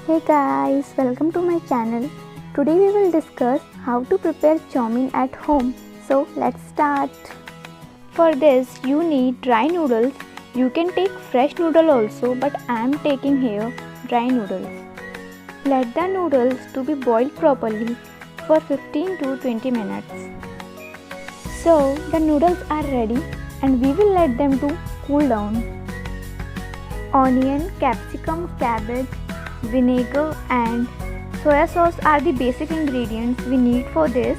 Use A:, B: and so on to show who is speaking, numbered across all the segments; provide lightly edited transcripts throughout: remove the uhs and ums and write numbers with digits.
A: Hey guys, welcome to my channel. Today we will discuss how to prepare chow mein at home. So let's start. For this you need dry noodles. You can take fresh noodle also, but I am taking here dry noodles. Let the noodles to be boiled properly for 15 to 20 minutes. So the noodles are ready and we will let them to cool down. Onion, capsicum, cabbage, vinegar and soya sauce are the basic ingredients we need for this.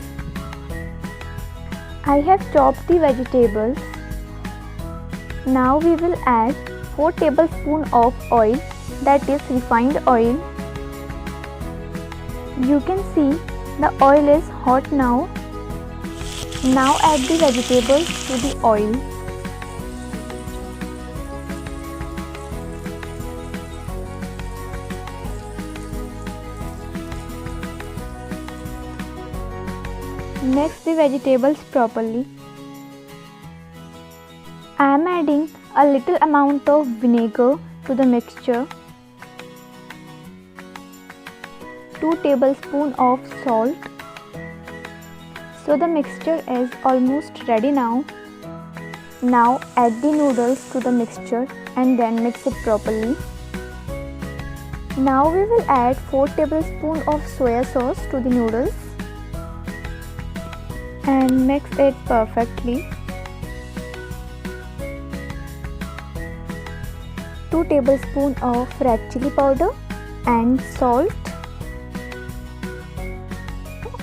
A: I have chopped the vegetables. Now we will add 4 tablespoons of oil, that is refined oil. You can see the oil is hot now. Now add the vegetables to the oil. Mix the vegetables properly. I am adding a little amount of vinegar to the mixture. 2 tablespoons of salt. So the mixture is almost ready now. Now add the noodles to the mixture and then mix it properly. Now we will add 4 tablespoons of soya sauce to the noodles and mix it perfectly. 2 tablespoons of red chili powder and salt.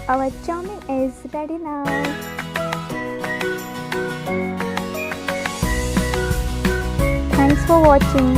A: Our chow mein is ready now. Thanks for watching.